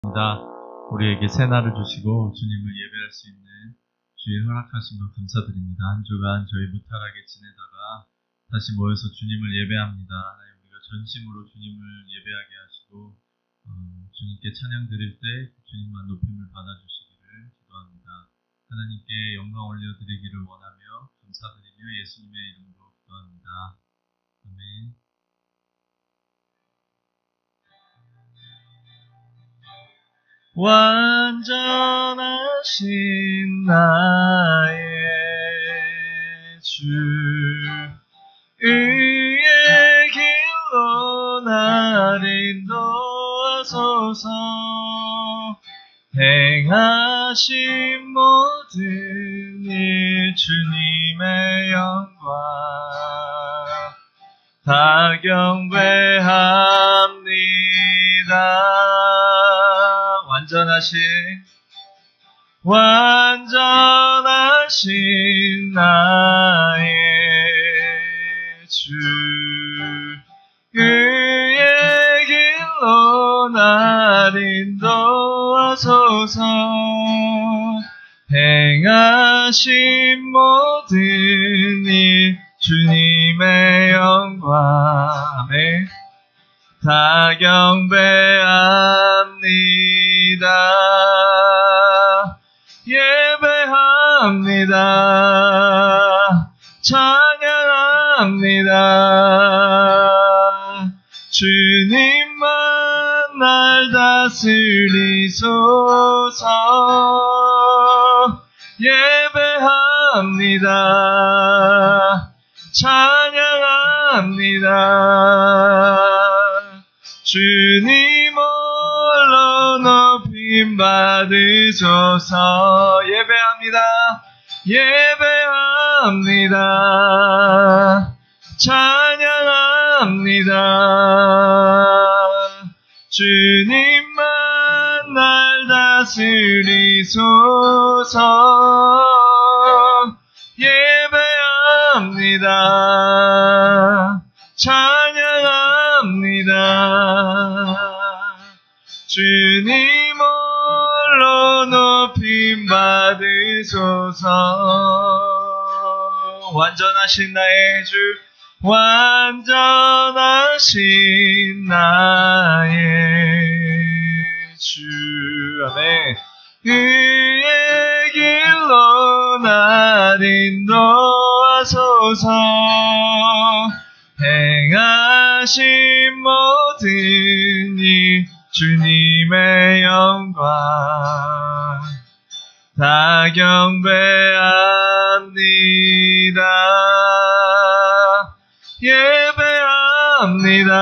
우리에게 새 날을 주시고 주님을 예배할 수 있는 주의 허락하신 것 감사드립니다. 한 주간 저희 무탈하게 지내다가 다시 모여서 주님을 예배합니다. 하나님, 우리가 전심으로 주님을 예배하게 하시고 주님께 찬양 드릴 때 주님만 높임을 받아주시기를 기도합니다. 하나님께 영광 올려드리기를 원하며 감사드리며 예수님의 이름으로 기도합니다. 아멘. 완전하신 나의 주, 의의 길로 날 인도하소서. 행하신 모든 일 주님의 영광 다 경배합니다. 완전하신 나의 주, 그의 길로 날 인도하소서. 행하신 모든 일 주님의 영광 다 경배합니다. 예배합니다. 찬양합니다. 주님만 날 다스리소서. 예배합니다. 찬양합니다. 주님 홀로 높임 받으소서. 예배합니다. 예배합니다. 찬양합니다. 주님만 날 다스리소서. 예배합니다. 찬양합니다. 주님 홀로 높임 받으소서. 완전하신 나의 주, 완전하신 나의 주. 아멘. 그의 길로 날 인도하소서. 행하신 모든 일 주님의 영광 다 경배합니다. 예배합니다.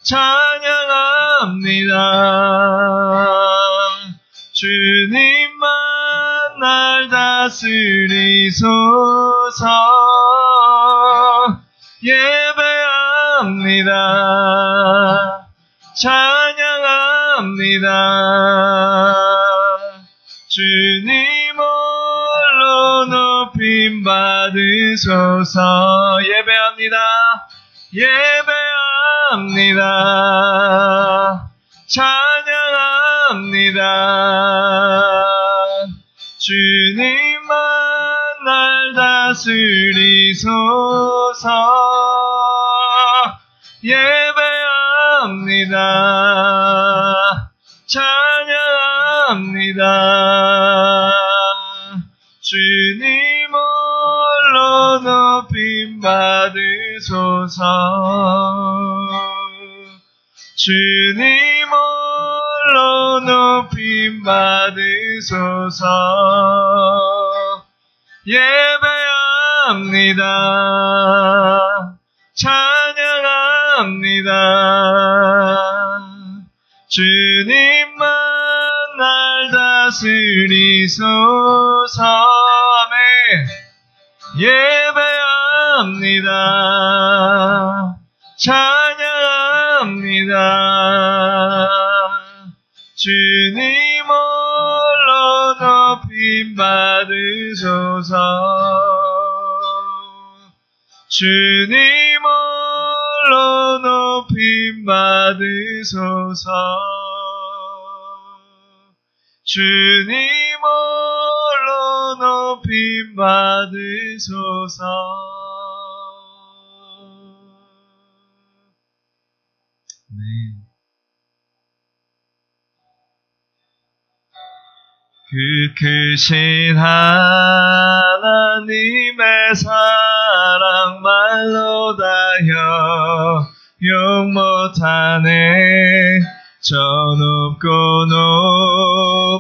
찬양합니다. 주님만 날 다스리소서. 예배합니다. 찬양합니다. 주님 홀로 높임 받으소서. 예배합니다. 예배합니다. 찬양합니다. 주님만 날 다스리소서. 예배합니다. 찬양합니다. 주님 홀로 높임 받으소서. 주님 홀로 높임 받으소서. 예배합니다. 찬양합니다. 주님만 날 다스리소서. 아멘. 예배합니다. 찬양합니다. 주님 홀로 높임 받으소서. 주님 홀로 높임 받으소서. 주님 홀로 높임 받으소서. 네. 그 크신 하나님의 사랑 말로 다여 용 못하네. 저 높고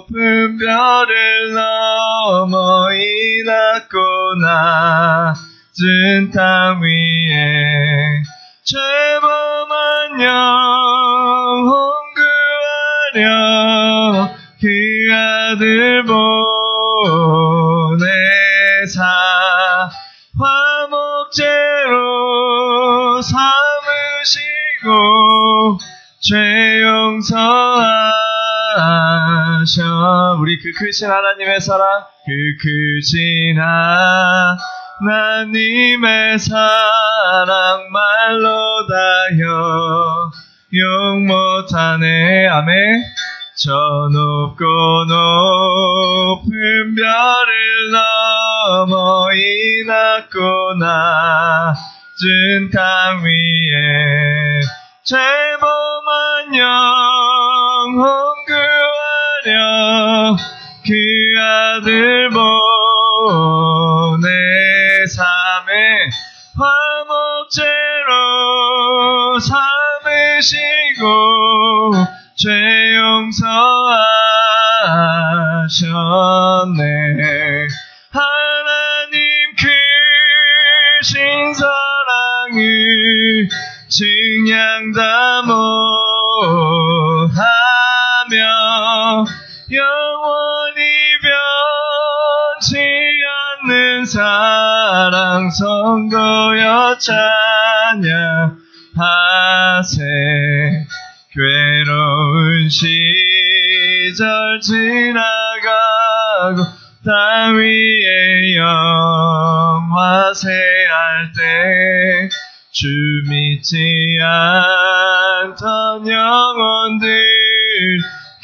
높은 별을 넘어 이 낮고 낮은 땅 위에 죄범한 영혼 구하려 그 아들 보내사 화목제로 삼으시고 죄 용서하셔. 우리 그 크신 하나님의 사랑, 그 크신 하나님의 사랑 말로 다여 용 못하네. 아멘. 저 높고 높은 별을 넘어 이 낮고 낮은 땅 위에 죄범한 영혼 구하려 그 아들 보내삼에 화목제로 삼으시고 죄 용서하셨네. 하나님 크신 사랑을 증량다 못하며 영원히 변치 않는 사랑 성도여 찬양하세. 괴로운 시절 지나가고 땅 위에 영화세할 때 주 믿지 않던 영혼들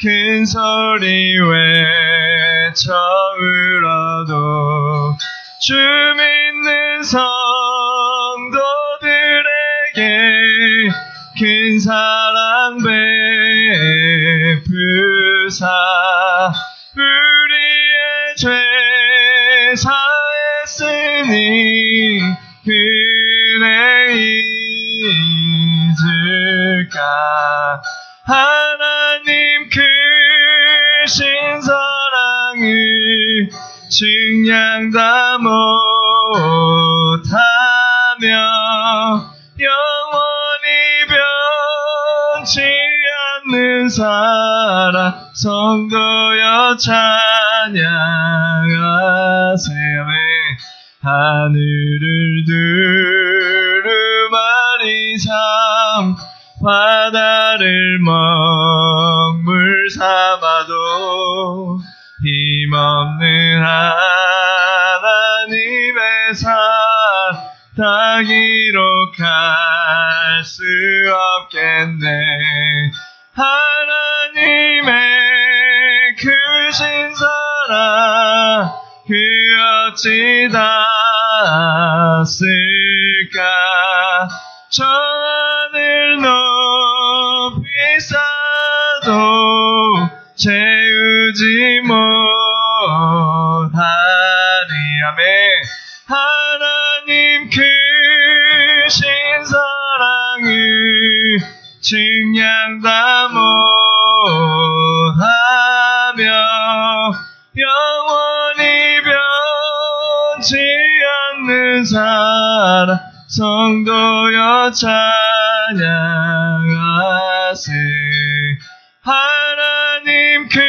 큰 소리 외쳐 울어도 주 믿는 성도들에게 큰 사랑 베푸사 우리의 죄 사했으니 그네 잊을까. 하나님 크신 사랑을 증량다 못하며 영원히 변치 않는 사랑 성도여 찬양하세요. 하늘을 두루마리 삼 바다를 먹물 삼아도 힘없는 하나님의 사랑 다 기록할 수 없겠네. 하나님의 크신 사랑 그 어찌 닿았을까. 저 하늘 높이 쌓아도 채우지 못하리. 아멘. 하나님 크신 사랑을 증량다 못하며 영원히 변치 않는 사랑 성도여 찬양하세. 하나님 크신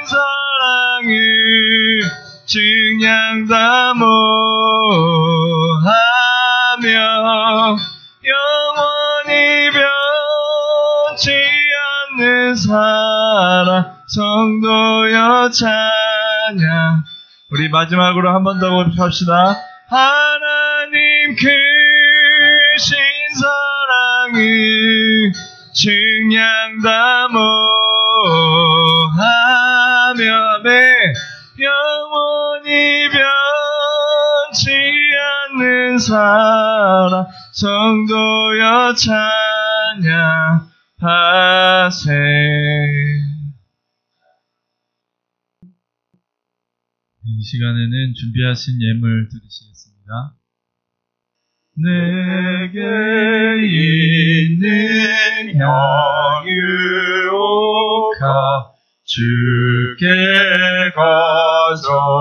사랑을 증량다 못하며 영원히 변치 않는 사랑 성도여 찬양. 우리 마지막으로 한 번 더 합시다. 하나님 크신 사랑을 증량다 기도하며 내 영원히 변치 않는 사랑 성도여 찬양하세. 이 시간에는 준비하신 예물 드리시겠습니다. 내게 있는 향유가 주께 가져와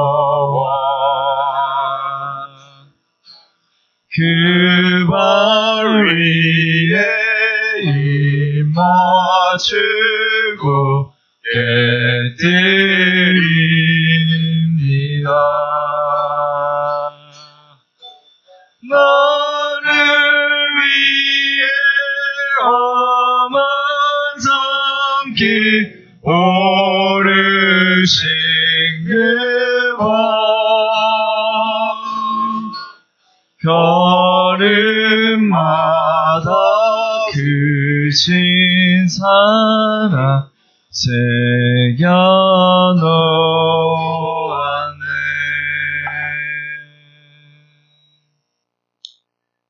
그 발 위에 입맞추고 깨뜨립니다. 너를 위해 험한 성길 오르신 그 밤 걸음마다 그 신사랑 새겨놓았네.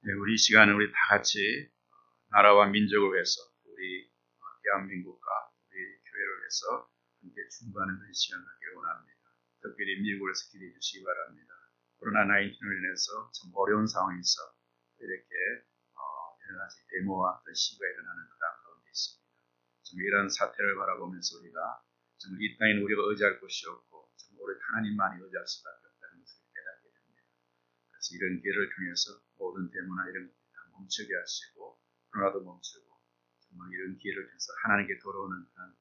네, 우리 이 시간은 우리 다 같이 나라와 민족을 위해서, 우리 대한민국과 우리 교회를 위해서 함께 중보하는 그런 시간 갖기를 원합니다. 특별히 미국에서 기도해 주시기 바랍니다. 코로나19로 인해서 참 어려운 상황에서 이렇게 여러 가지 데모와 또 시위가 일어나는 그런 가운데 있습니다. 정말 이런 사태를 바라보면서 우리가 정말 이 땅에는 우리가 의지할 곳이 없고 정말 우리 하나님만이 의지할 수밖에 없다는 것을 깨닫게 됩니다. 그래서 이런 기회를 통해서 모든 데모나 이런 것들 다 멈추게 하시고 코로나도 멈추고 정말 이런 기회를 통해서 하나님께 돌아오는 그런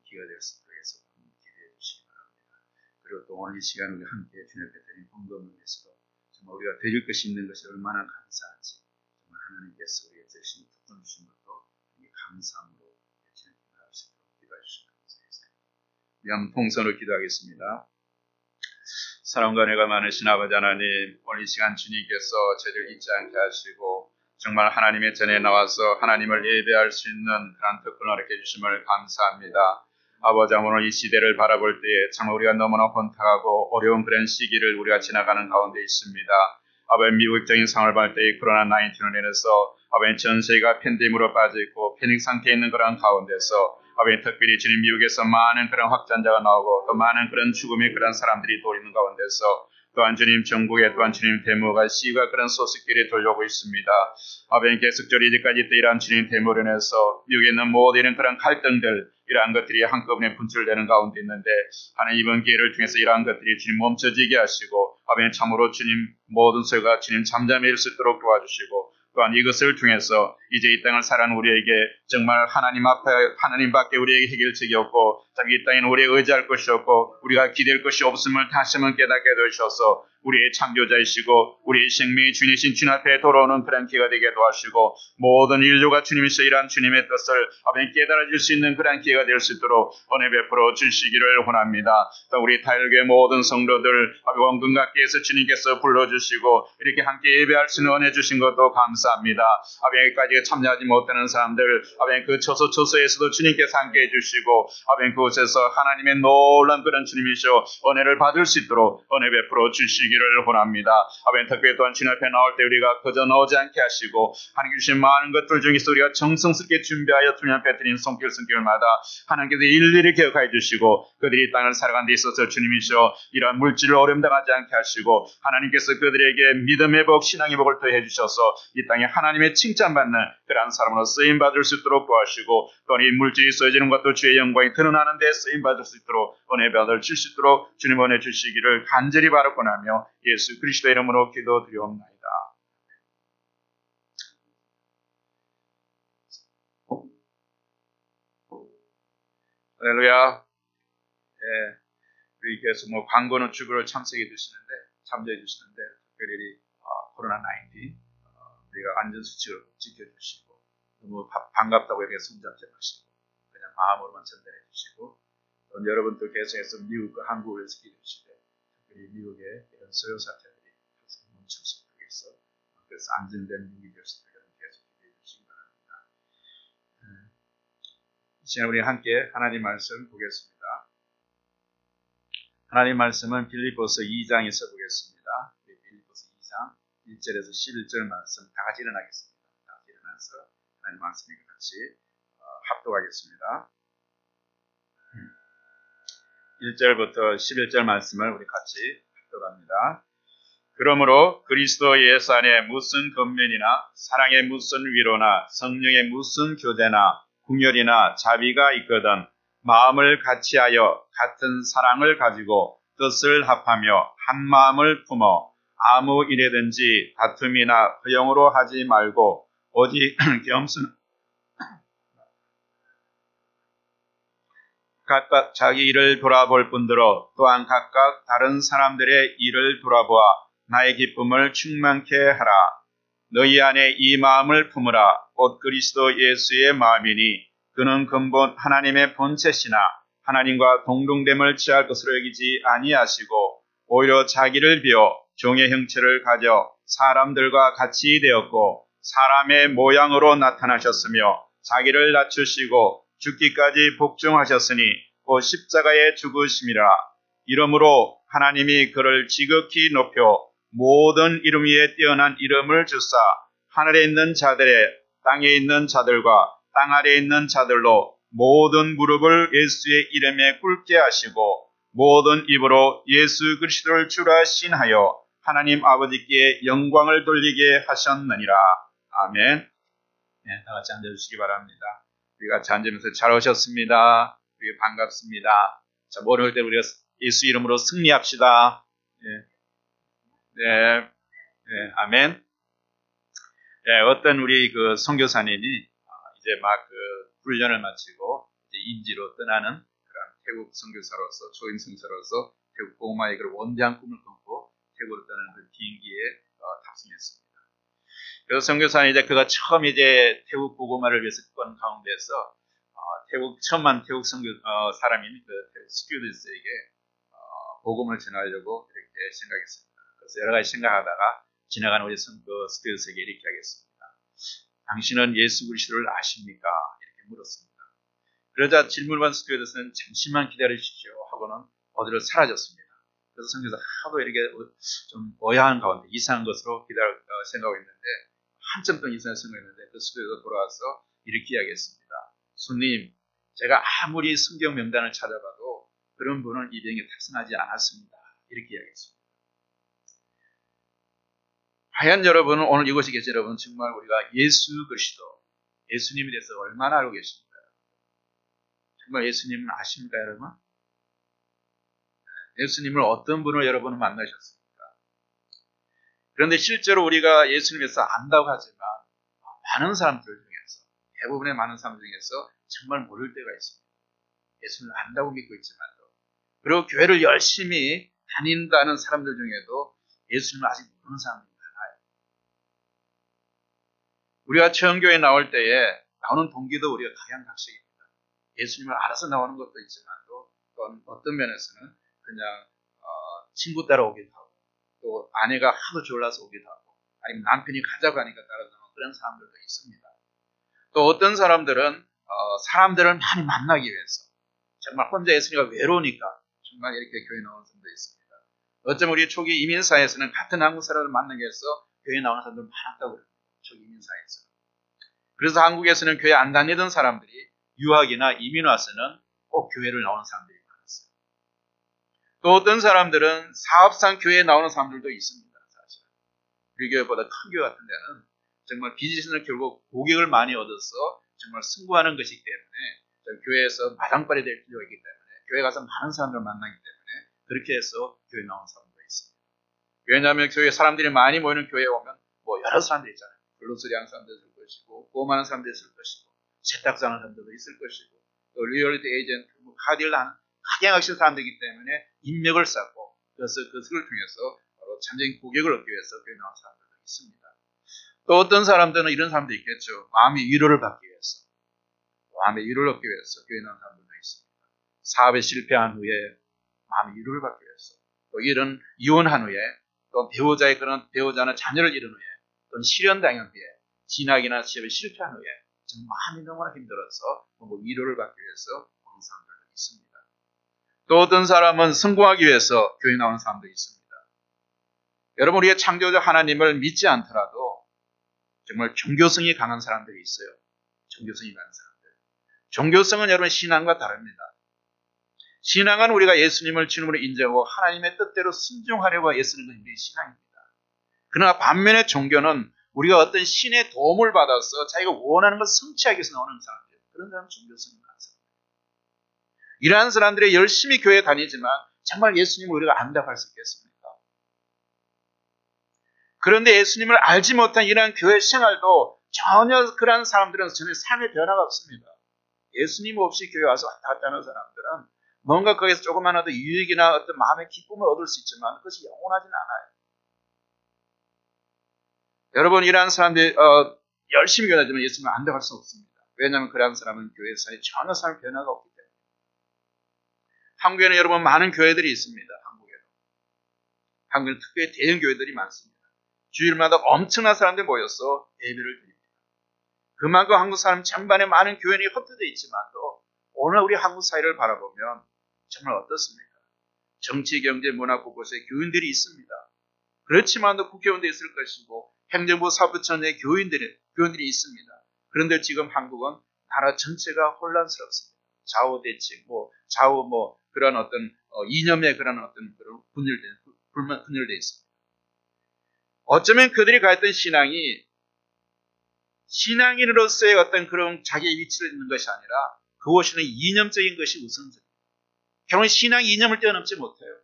기회가 될 수 있도록 해서 기대해 주시기 바랍니다. 그리고 또 오늘 이 시간 우리 함께 주님 앞에 드린 헌금을 위해서 정말 우리가 드릴 것이 있는 것이 얼마나 감사한지 정말 하나님께서 우리에게 주신 특권 주신 것도 감사함으로 주님 앞에 나올 수 있도록 기도해 주시면 감사하겠습니다. 우리 한번 통성으로 기도하겠습니다. 사랑과 은혜가 많으신 아버지 하나님, 오늘 이 시간 주님께서 저희를 잊지 않게 하시고 정말 하나님의 전에 나와서 하나님을 예배할 수 있는 그런 특권을 이렇게 주심을 감사합니다. 아버지, 오늘 이 시대를 바라볼 때에 정말 우리가 너무나 혼탁하고 어려운 그런 시기를 우리가 지나가는 가운데 있습니다. 아버지, 미국적인 상황을 볼 때 코로나19로 인해서 아버지 전 세계가 팬데믹으로 빠져 있고 패닉 상태에 있는 그런 가운데서 아버지 특별히 주님 미국에서 많은 그런 확진자가 나오고 또 많은 그런 죽음의 그런 사람들이 또 있는 가운데서 또한 주님 전국에 또한 주님 데모가 시위가 그런 소식들이 돌려오고 있습니다. 아버지 계속적으로 이제까지 또 이러한 주님 데모로 인해서 미국에 있는 모든 그런 갈등들 이러한 것들이 한꺼번에 분출되는 가운데 있는데 하나님 이번 기회를 통해서 이러한 것들이 주님 멈춰지게 하시고 아버지 참으로 주님 모든 소리가 주님 잠잠해질 수 있도록 도와주시고 또한 이것을 통해서 이제 이 땅을 살아가는 우리에게 정말 하나님 앞에 하나님밖에 우리에게 해결책이 없고 참 이 땅에는 우리에게 의지할 것이 없고 우리가 기댈 것이 없음을 다시 한번 깨닫게 되셔서 우리의 창조자이시고 우리의 생명의 주님이신 주님 앞에 돌아오는 그런 기회가 되게 도와주시고 모든 인류가 주님이시여 이러한 주님의 뜻을 아버지 깨달아질 수 있는 그런 기회가 될 수 있도록 은혜 베풀어 주시기를 원합니다. 또 우리 타일교회 모든 성도들 아버지 원근각계에서 주님께서 불러주시고 이렇게 함께 예배할 수 있는 은혜 주신 것도 감사합니다. 아버지 여기까지 참여하지 못하는 사람들 아버지 그 처소처소에서도 주님께서 함께 해주시고 아버지 그곳에서 하나님의 놀라운 그런 주님이시여 은혜를 받을 수 있도록 은혜 베풀어 주시기를 원합니다. 아버지 특별히 또한 주님 앞에 나올 때 우리가 그저 나오지 않게 하시고 하나님 주신 많은 것들 중에서 우리가 정성스럽게 준비하여 주님 앞에 드린 손길마다 하나님께서 일일이 기억하여 주시고 그들이 땅을 살아가는 데 있어서 주님이시여 이러한 물질을 어려움당하지 않게 하시고 하나님께서 그들에게 믿음의 복 신앙의 복을 더해 주셔서 이 땅에 하나님의 칭찬받는 그러한 사람으로 쓰임받을 수 있도록 도와주시고 또 이 물질이 써지는 것도 주의 영광이 드러나는 데 쓰임받을 수 있도록 은혜 받을 줄 수 있도록 주님 은혜 주시기를 간절히 바라고나며 예수 그리스도의 이름으로 기도드리옵나이다. 할렐루야. 네, 우리 계속 광고는 주부를 참석해 주시는데 참조해 주시는데 특별히 코로나19 우리가 안전수칙을 지켜주시고 너무 반갑다고 이렇게 손잡지 마시고 그냥 마음으로만 전달해 주시고 또 여러분들 계속해서 미국과 한국을 지키시되 특별히 미국의 이런 소요 사태들이 계속 멈출 수 있도록 해서 그래서 안전된 미국이 될 수 있도록 계속 기도해 주시기 바랍니다. 이 시간 우리 함께 하나님 말씀 보겠습니다. 하나님 말씀은 빌립보서 2장에서 보겠습니다. 빌립보서 2장 1절에서 11절 말씀 다 같이 일어나겠습니다. 다 같이 일어나서 하나님 말씀과 같이 합독하겠습니다. 1절부터 11절 말씀을 우리 같이 합독합니다. 그러므로 그리스도 예수 안에 무슨 권면이나 사랑의 무슨 위로나 성령의 무슨 교제나 궁열이나 자비가 있거든 마음을 같이하여 같은 사랑을 가지고 뜻을 합하며 한 마음을 품어 아무 일에든지 다툼이나 허영으로 하지 말고 오직 각각 자기 일을 돌아볼 뿐더러 또한 각각 다른 사람들의 일을 돌아보아 나의 기쁨을 충만케 하라. 너희 안에 이 마음을 품으라. 곧 그리스도 예수의 마음이니 그는 근본 하나님의 본체시나 하나님과 동등됨을 취할 것으로 여기지 아니하시고 오히려 자기를 비워 종의 형체를 가져 사람들과 같이 되었고 사람의 모양으로 나타나셨으며 자기를 낮추시고 죽기까지 복종하셨으니 곧 십자가에 죽으심이라. 이러므로 하나님이 그를 지극히 높여 모든 이름 위에 뛰어난 이름을 주사 하늘에 있는 자들의 땅에 있는 자들과 땅 아래에 있는 자들로 모든 무릎을 예수의 이름에 꿇게 하시고 모든 입으로 예수 그리스도를 주라 신하여 하나님 아버지께 영광을 돌리게 하셨느니라. 아멘. 네, 다 같이 앉아주시기 바랍니다. 우리가 같이 앉으면서 잘 오셨습니다. 우리 반갑습니다. 자, 모를 때 우리가 예수 이름으로 승리합시다. 네, 아멘. 네, 어떤 우리 그 선교사님이 이제 막 그 훈련을 마치고 이제 인지로 떠나는 그런 태국 선교사로서 초임 선교사로서 태국 복음화의 그 원대한 꿈을 품고 태국으로 떠나는 그 비행기에 탑승했습니다. 그래서 선교사는 이제 그가 처음 이제 태국 복음화를 위해서 건 가운데서 태국 처음만 태국 선교 사람인 그 태국 스튜어디스에게 복음을 전하려고 이렇게 생각했습니다. 그래서 여러 가지 생각하다가 지나가는 우리 스튜어디스에게 이렇게 하겠습니다. 당신은 예수 그리스도를 아십니까? 이렇게 물었습니다. 그러자 질문을 받은 스튜어디스는 잠시만 기다리십시오 하고는 어디로 사라졌습니다. 그래서 선교사 하도 이렇게 좀 오해하는 가운데 이상한 것으로 생각하고 있는데 한참 동안 이상한 생각했는데 그 스튜어디스가 돌아와서 이렇게 이야기했습니다. 손님, 제가 아무리 성경 명단을 찾아봐도 그런 분은 이 비행기에 탑승하지 않았습니다. 이렇게 이야기했습니다. 과연 여러분은 오늘 이곳에 계신 여러분 정말 우리가 예수 그리스도, 예수님에 대해서 얼마나 알고 계십니까? 정말 예수님은 아십니까 여러분? 예수님을 어떤 분을 여러분은 만나셨습니까? 그런데 실제로 우리가 예수님에 대해서 안다고 하지만 많은 사람들 중에서 대부분의 많은 사람들 중에서 정말 모를 때가 있습니다. 예수님을 안다고 믿고 있지만도 그리고 교회를 열심히 다닌다는 사람들 중에도 예수님을 아직 모르는 사람들이 많아요. 우리가 처음 교회에 나올 때에 나오는 동기도 우리가 각양각색입니다. 예수님을 알아서 나오는 것도 있지만도 또 어떤 면에서는 그냥 친구 따라 오기도 하고 또 아내가 하도 졸라서 오기도 하고 아니면 남편이 가자고 하니까 따라서 그런 사람들도 있습니다. 또 어떤 사람들은 사람들을 많이 만나기 위해서 정말 혼자 있으니까 외로우니까 정말 이렇게 교회 나오는 사람도 있습니다. 어쩌면 우리 초기 이민사회에서는 같은 한국 사람을 만나기 위해서 교회 나오는 사람들 많았다고 그래요. 초기 이민사회에서. 그래서 한국에서는 교회 안 다니던 사람들이 유학이나 이민 와서는 꼭 교회를 나오는 사람들이 많았어요. 또 어떤 사람들은 사업상 교회에 나오는 사람들도 있습니다. 사실. 우리 교회보다 큰 교회 같은 데는 정말 비즈니스는 결국 고객을 많이 얻어서 정말 승부하는 것이기 때문에 교회에서 마당발이 될 필요가 있기 때문에 교회 가서 많은 사람들을 만나기 때문에 그렇게 해서 교회 나온 사람도 있습니다. 왜냐하면 교회 사람들이 많이 모이는 교회에 오면 뭐 여러 사람들이 있잖아요. 블루스리 하는 사람도 있을 것이고 보험하는 사람도 있을 것이고 세탁소 하는 사람들도 있을 것이고 또 리얼리티 에이전트, 카딜 하는 각양각색 사람들이기 때문에 인맥을 쌓고 그래서 그것을 통해서 바로 참적인 고객을 얻기 위해서 교회 나온 사람들도 있습니다. 또 어떤 사람들은 이런 사람도 있겠죠. 마음의 위로를 받기 위해서. 마음의 위로를 얻기 위해서 교회 나온 사람들도 있습니다. 사업에 실패한 후에 마음의 위로를 받기 위해서. 또 이런 이혼한 후에 또 배우자는 자녀를 잃은 후에 또는 실현당한 후에 진학이나 시험에 실패한 후에 지금 마음이 너무나 힘들어서 위로를 받기 위해서 오는 사람들도 있습니다. 또 어떤 사람은 성공하기 위해서 교회 나오는 사람도 있습니다. 여러분, 우리의 창조자 하나님을 믿지 않더라도 정말 종교성이 강한 사람들이 있어요. 종교성이 강한 사람들. 종교성은 여러분 신앙과 다릅니다. 신앙은 우리가 예수님을 주님으로 인정하고 하나님의 뜻대로 순종하려고 애쓰는 것이 우리의 신앙입니다. 그러나 반면에 종교는 우리가 어떤 신의 도움을 받아서 자기가 원하는 것을 성취하기 위해서 나오는 사람들, 그런 사람은 종교성이 많습니다. 이러한 사람들이 열심히 교회에 다니지만 정말 예수님을 우리가 안다고 할 수 있겠습니까? 그런데 예수님을 알지 못한 이러한 교회 생활도 전혀 그러한 사람들은 전혀 삶의 변화가 없습니다. 예수님 없이 교회 와서 왔다 갔다 하는 사람들은 뭔가 거기서 조그마한 유익이나 어떤 마음의 기쁨을 얻을 수 있지만 그것이 영원하진 않아요. 여러분, 이러한 사람들이 열심히 교회하지만 예수님을 안다고 할 수 없습니다. 왜냐하면 그러한 사람은 교회에서 전혀 삶의 변화가 없기 때문에. 한국에는 여러분 많은 교회들이 있습니다. 한국에는 특별히 대형 교회들이 많습니다. 주일마다 엄청난 사람들이 모여서 예배를 드립니다. 그만큼 한국 사람 전반에 많은 교회는 흩어져 있지만도 오늘 우리 한국 사회를 바라보면 정말 어떻습니까? 정치, 경제, 문화 곳곳에 교인들이 있습니다. 그렇지만도 국회의원도 있을 것이고 행정부, 사법처의 교인들이 있습니다. 그런데 지금 한국은 나라 전체가 혼란스럽습니다. 좌우 대칭, 그런 어떤 이념의 그런 어떤 그런 분열되어 있습니다. 어쩌면 그들이 가졌던 신앙이 신앙인으로서의 어떤 그런 자기의 위치를 있는 것이 아니라 그것은 이념적인 것이 우선적입니다. 결국 신앙이 이념을 뛰어넘지 못해요.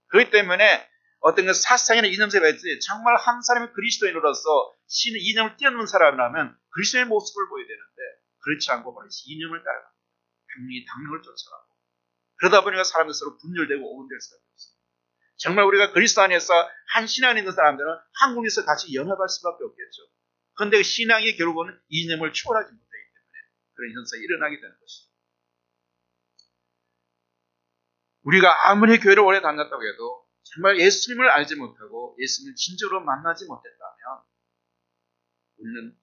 그렇기 때문에 어떤 그 사상이나 이념적인 것이 정말 한 사람이 그리스도인으로서 신의 이념을 뛰어넘는 사람이라면 그리스도의 모습을 보여야 되는데 그렇지 않고 이념을 따라갑니다. 당력을 쫓아가고 그러다 보니까 사람들 서로 분열되고 오분될 수밖에 없습니다. 정말 우리가 그리스도 안에서 한 신앙이 있는 사람들은 한국에서 같이 연합할 수밖에 없겠죠. 그런데 그 신앙이 결국은 이념을 초월하지 못하기 때문에 그런 현상이 일어나게 되는 것이죠. 우리가 아무리 교회를 오래 다녔다고 해도 정말 예수님을 알지 못하고 예수님을 진정으로 만나지 못했다면 우리는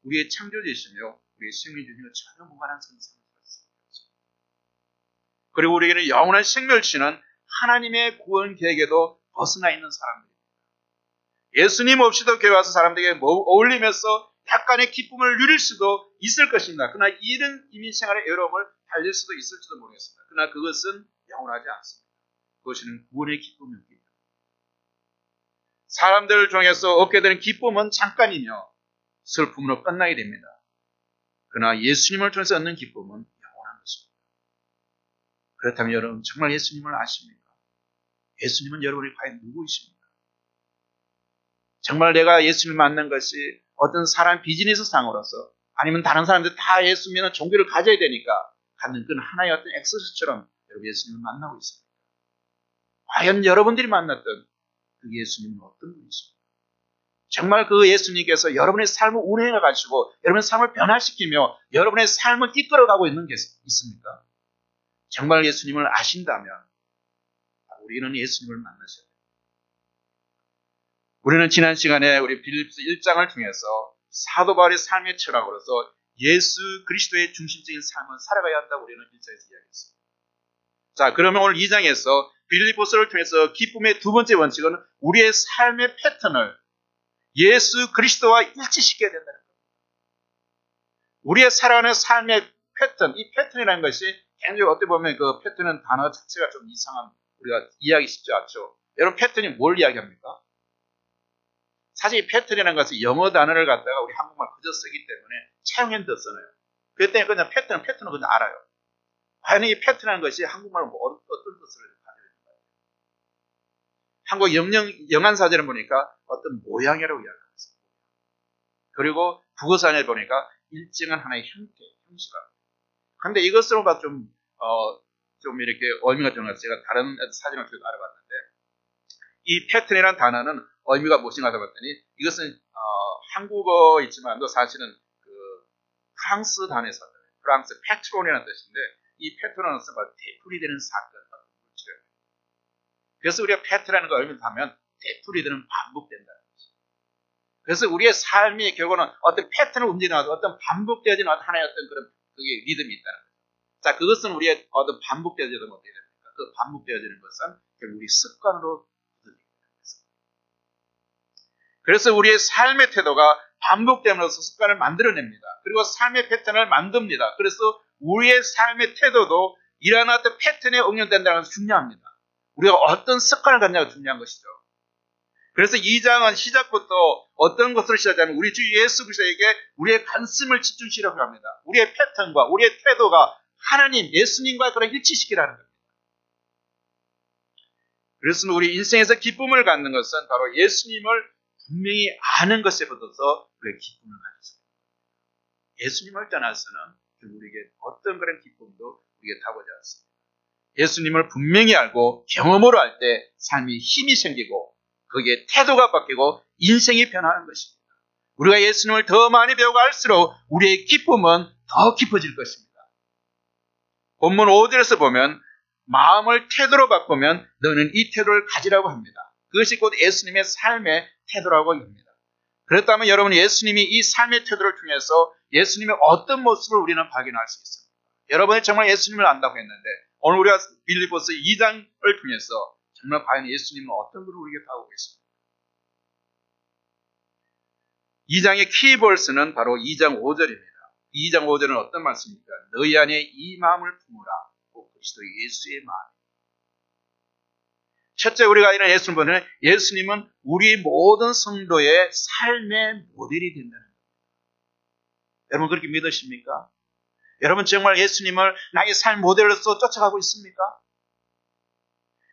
우리의 창조주이시며 우리의 생명주님과 전혀 무관한 삶을 살 수 있습니다. 그리고 우리에게는 영원한 생명을 주시는 하나님의 구원 계획에도 벗어나 있는 사람들입니다. 예수님 없이도 교회 와서 사람들에게 어울리면서 약간의 기쁨을 누릴 수도 있을 것입니다. 그러나 이런 이민 생활의 외로움을 달릴 수도 있을지도 모르겠습니다. 그러나 그것은 영원하지 않습니다. 그것은 구원의 기쁨입니다. 사람들을 통해서 얻게 되는 기쁨은 잠깐이며 슬픔으로 끝나게 됩니다. 그러나 예수님을 통해서 얻는 기쁨은 영원한 것입니다. 그렇다면 여러분 정말 예수님을 아십니까? 예수님은 여러분이 과연 누구이십니까? 정말 내가 예수님을 만난 것이 어떤 사람 비즈니스 상으로서 아니면 다른 사람들 다 예수 믿는 종교를 가져야 되니까 갖는 그런 하나의 어떤 엑소스처럼 여러분 예수님을 만나고 있습니다. 과연 여러분들이 만났던 그 예수님은 어떤 분이십니까? 정말 그 예수님께서 여러분의 삶을 운행해 가지고 여러분의 삶을 변화시키며 여러분의 삶을 이끌어가고 있는 게 있습니까? 정말 예수님을 아신다면 우리는 예수님을 만나셔야 됩니다. 우리는 지난 시간에 우리 빌립보서 1장을 통해서 사도 바울의 삶의 철학으로서 예수 그리스도의 중심적인 삶을 살아가야 한다고 우리는 1장에서 이야기했습니다. 자, 그러면 오늘 2장에서 빌립보서를 통해서 기쁨의 두 번째 원칙은 우리의 삶의 패턴을 예수 그리스도와 일치시켜야 된다는 겁니다. 우리의 살아가는 삶의 패턴, 이 패턴이라는 것이 굉장히 어떻게 보면 그 패턴은 단어 자체가 좀 이상한 우리가 이해하기 쉽지 않죠. 여러분 패턴이 뭘 이야기합니까? 사실 이 패턴이라는 것은 영어 단어를 갖다가 우리 한국말 그저 쓰기 때문에 차용해서 써요. 그렇기 때문에 그냥 패턴은 그냥 알아요. 과연 이 패턴이라는 것이 한국말로 어떤 뜻을 가지고 있는가요? 한국 영한사전을 보니까 어떤 모양이라고 이야기합니다. 그리고 국어사전을 보니까 일정한 하나의 형식입니다. 그런데 이것으로 봐 좀 이렇게 의미가 좀 제가 다른 사전을 통해서 알아봤는데 이 패턴이라는 단어는 의미가 무엇인가 알아봤더니 이것은 한국어 있지만도 사실은 그 프랑스 단어에서 프랑스 패트론이라는 뜻인데 이 패트론은 되풀이되는 사건, 물질을. 그래서 우리가 패트라는 걸 의미를 하면 되풀이되는 반복된다는 거죠. 그래서 우리의 삶이 결국은 어떤 패턴을 움직이는 어떤 반복되어지는 하나의 어떤 그런 그게 리듬이 있다는 거죠. 자, 그것은 우리의 어떤 반복되어지는 어떻게 됩니까? 그 반복되어지는 것은 결국 우리 습관으로 굳어지게 되는 거죠. 그래서 우리의 삶의 태도가 반복됨으로써 습관을 만들어냅니다. 그리고 삶의 패턴을 만듭니다. 그래서 우리의 삶의 태도도 이러한 어떤 패턴에 응용된다는 것이 중요합니다. 우리가 어떤 습관을 갖냐가 중요한 것이죠. 그래서 2장은 시작부터 어떤 것을 시작하면 우리 주 예수 그리스도에게 우리의 관심을 집중시키려고 합니다. 우리의 패턴과 우리의 태도가 하나님, 예수님과 그런 일치시키라는 겁니다. 그래서 우리 인생에서 기쁨을 갖는 것은 바로 예수님을 분명히 아는 것에 붙어서 우리의 기쁨을 가졌습니다. 예수님을 떠나서는 우리에게 어떤 그런 기쁨도 우리에게 다가오지 않습니다. 예수님을 분명히 알고 경험으로 할 때 삶이 힘이 생기고 거기에 태도가 바뀌고 인생이 변하는 것입니다. 우리가 예수님을 더 많이 배우고 할수록 우리의 기쁨은 더 깊어질 것입니다. 본문 5절에서 보면 마음을 태도로 바꾸면 너는 이 태도를 가지라고 합니다. 그것이 곧 예수님의 삶의 태도라고 합니다. 그렇다면 여러분 예수님이 이 삶의 태도를 통해서 예수님의 어떤 모습을 우리는 발견할 수 있습니다. 여러분이 정말 예수님을 안다고 했는데 오늘 우리가 빌립보서 2장을 통해서 정말 과연 예수님은 어떤 분을 우리에게 다가오고 있습니까? 2장의 키버스는 바로 2장 5절입니다. 2장 5절은 어떤 말씀입니까? 너희 안에 이 마음을 품으라. 곧 그리스도 예수의 마음. 첫째 우리가 이런 예수님을 보면 예수님은 우리 모든 성도의 삶의 모델이 된다는 겁니다. 여러분 그렇게 믿으십니까? 여러분 정말 예수님을 나의 삶 모델로서 쫓아가고 있습니까?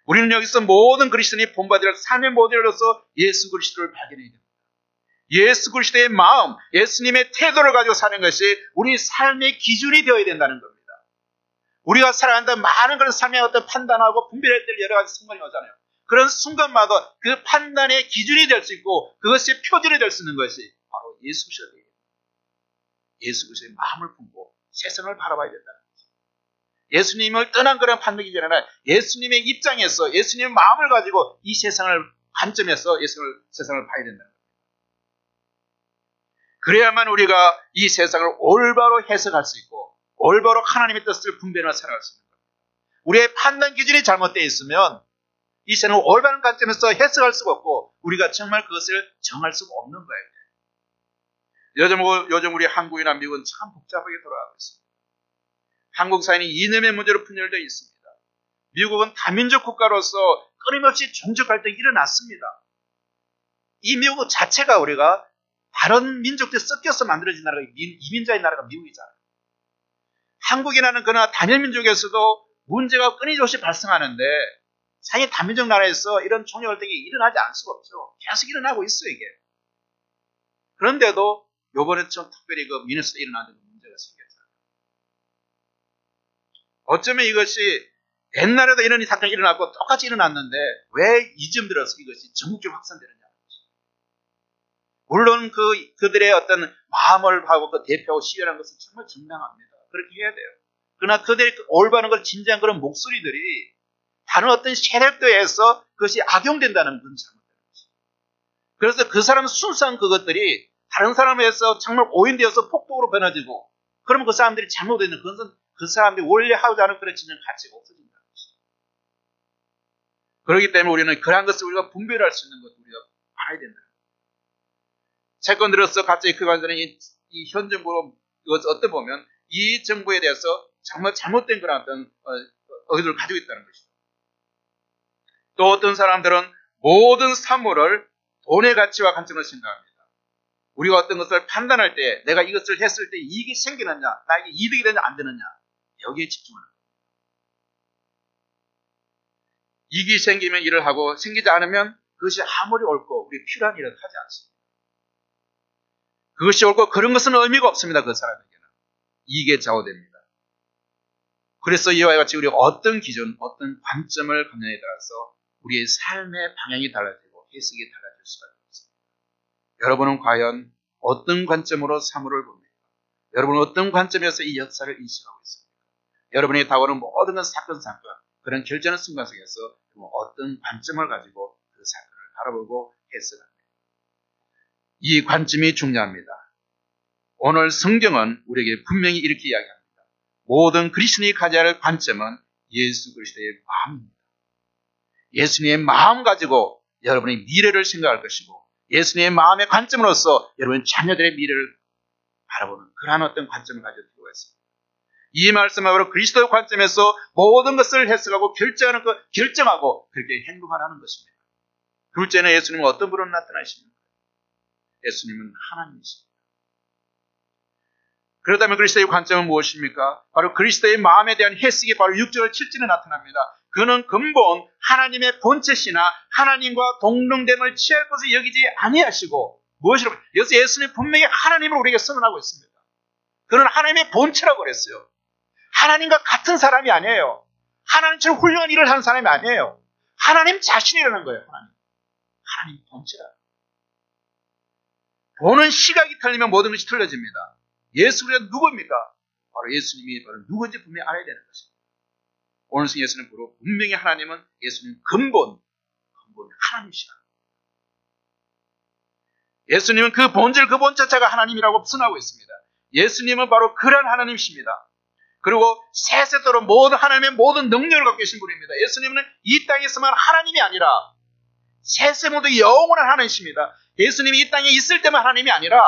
우리는 여기서 모든 그리스도인이 본받을 삶의 모델로서 예수 그리스도를 발견해야 됩니다. 예수 그리스도의 마음, 예수님의 태도를 가지고 사는 것이 우리 삶의 기준이 되어야 된다는 겁니다. 우리가 살아간다 많은 그런 삶의 어떤 판단하고 분별할 때 여러 가지 순간이 오잖아요. 그런 순간마다 그 판단의 기준이 될 수 있고 그것이 표준이 될 수 있는 것이 바로 예수 그리스도예요. 예수 그리스도의 마음을 품고 세상을 바라봐야 된다는 거죠. 예수님을 떠난 그런 판단이 아니라 예수님의 입장에서 예수님의 마음을 가지고 이 세상을 관점에서 세상을 봐야 된다는 거죠. 그래야만 우리가 이 세상을 올바로 해석할 수 있고 올바로 하나님의 뜻을 분별하며 살아갈 수 있는 겁니다. 우리의 판단 기준이 잘못되어 있으면 이 세상을 올바른 관점에서 해석할 수가 없고 우리가 정말 그것을 정할 수가 없는 거예요. 요즘 우리 한국이나 미국은 참 복잡하게 돌아가고 있습니다. 한국 사회는 이념의 문제로 분열되어 있습니다. 미국은 다민족 국가로서 끊임없이 종족 갈등이 일어났습니다. 이 미국 자체가 우리가 다른 민족들 섞여서 만들어진 나라가 이민자의 나라가 미국이잖아요. 한국이라는 그러나 단일민족에서도 문제가 끊임없이 발생하는데 사실 다민족 나라에서 이런 종족 갈등이 일어나지 않을 수가 없죠. 계속 일어나고 있어요 이게. 그런데도 요번에 좀 특별히 그 미네소타에 일어나는 문제가 생겼잖아요. 어쩌면 이것이 옛날에도 이런 사건이 일어났고 똑같이 일어났는데 왜 이쯤 들어서 이것이 전국적으로 확산되느냐. 물론 그들의 어떤 마음을 하고 그 대표하고 시위하는 것은 정말 정당합니다. 그렇게 해야 돼요. 그러나 그들의 올바른 걸 진지한 그런 목소리들이 다른 어떤 세력들에서 그것이 악용된다는 건 잘못된 것이죠. 그래서 그 사람 순수한 그것들이 다른 사람에서 정말 오인되어서 폭동으로 변화지고 그러면 그 사람들이 잘못되는 그것은 그 사람들이 원래 하고자 하는 그런 진정 가치가 없어진다는 것이죠. 그렇기 때문에 우리는 그러한 것을 우리가 분별할 수 있는 것을 우리가 알아야 된다. 채권 들어서 갑자기 그 관점에 이 현 정부로 이것을 어떻게 보면 이 정부에 대해서 정말 잘못된 그런 어떤 의도를 가지고 있다는 것이죠. 또 어떤 사람들은 모든 사물을 돈의 가치와 관점으로 생각합니다. 우리가 어떤 것을 판단할 때 내가 이것을 했을 때 이익이 생기느냐 나에게 이득이 되느냐 안 되느냐 여기에 집중하는 겁니다. 이익이 생기면 일을 하고 생기지 않으면 그것이 아무리 옳고 우리 필요한 일을 하지 않습니다. 그것이 옳고 그런 것은 의미가 없습니다. 그 사람에게는. 이익에 좌우됩니다. 그래서 이와 같이 우리가 어떤 기준, 어떤 관점을 갖느냐에 따라서 우리의 삶의 방향이 달라지고 해석이 달라질 수가 있습니다. 여러분은 과연 어떤 관점으로 사물을 봅니까? 여러분은 어떤 관점에서 이 역사를 인식하고 있습니까? 여러분이 다가오는 모든 사건, 그런 결정의 순간 속에서 어떤 관점을 가지고 그 사건을 바라보고 해석합니다. 이 관점이 중요합니다. 오늘 성경은 우리에게 분명히 이렇게 이야기합니다. 모든 그리스도인이 가져야 할 관점은 예수 그리스도의 마음입니다. 예수님의 마음 가지고 여러분의 미래를 생각할 것이고 예수님의 마음의 관점으로서 여러분 자녀들의 미래를 바라보는 그러한 어떤 관점을 가질 필요가 있습니다. 이 말씀은 바로 그리스도의 관점에서 모든 것을 해석하고 결정하고 그렇게 행동하라는 것입니다. 둘째는 예수님은 어떤 분으로 나타나십니까? 예수님은 하나님이십니다. 그렇다면 그리스도의 관점은 무엇입니까? 바로 그리스도의 마음에 대한 해석이 바로 6절 7절에 나타납니다. 그는 근본 하나님의 본체시나 하나님과 동등됨을 취할 것을 여기지 아니하시고 무엇이라고? 여기서 예수님 분명히 하나님을 우리에게 선언하고 있습니다. 그는 하나님의 본체라고 그랬어요. 하나님과 같은 사람이 아니에요. 하나님처럼 훌륭한 일을 하는 사람이 아니에요. 하나님 자신이라는 거예요. 하나님 본체라. 보는 시각이 틀리면 모든 것이 틀려집니다. 예수가 누구입니까? 바로 예수님이 바로 누구인지 분명히 알아야 되는 것입니다. 오늘 성 예수는 분명히 하나님은 예수님 근본 하나님이시라. 예수님은 그 본질, 그 본자체가 하나님이라고 선하고 있습니다. 예수님은 바로 그런 하나님이십니다. 그리고 세세토록 모든 하나님의 모든 능력을 갖고 계신 분입니다. 예수님은 이 땅에서만 하나님이 아니라 세세 모두 영원한 하나님이십니다. 예수님이 이 땅에 있을 때만 하나님이 아니라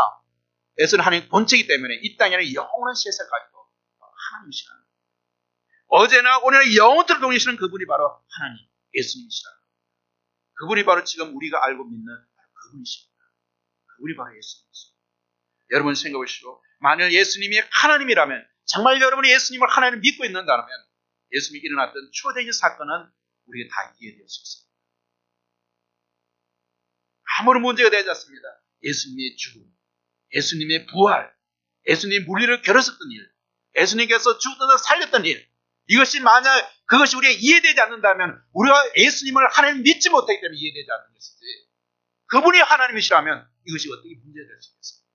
예수는 하나님 본체이기 때문에 이 땅에는 영원한 세세를 가지고 하나님이시라. 어제나 오늘나 영원토록 동일하시는 그분이 바로 하나님, 예수님이시라. 그분이 바로 지금 우리가 알고 믿는 그분이십니다. 그분이 바로 예수님이십니다. 여러분 생각해 보시고 만일 예수님이 하나님이라면 정말 여러분이 예수님을 하나님을 믿고 있는다면 예수님이 일어났던 초대적인 사건은 우리가 다 이해될 수 있습니다. 아무런 문제가 되지 않습니다. 예수님의 죽음, 예수님의 부활, 예수님이 물리를 결었었던 일, 예수님께서 죽었다 살렸던 일, 이것이 만약 그것이 우리가 이해되지 않는다면 우리가 예수님을 하나님 믿지 못하기 때문에 이해되지 않는 것이지 그분이 하나님이시라면 이것이 어떻게 문제가 될 수 있겠습니까?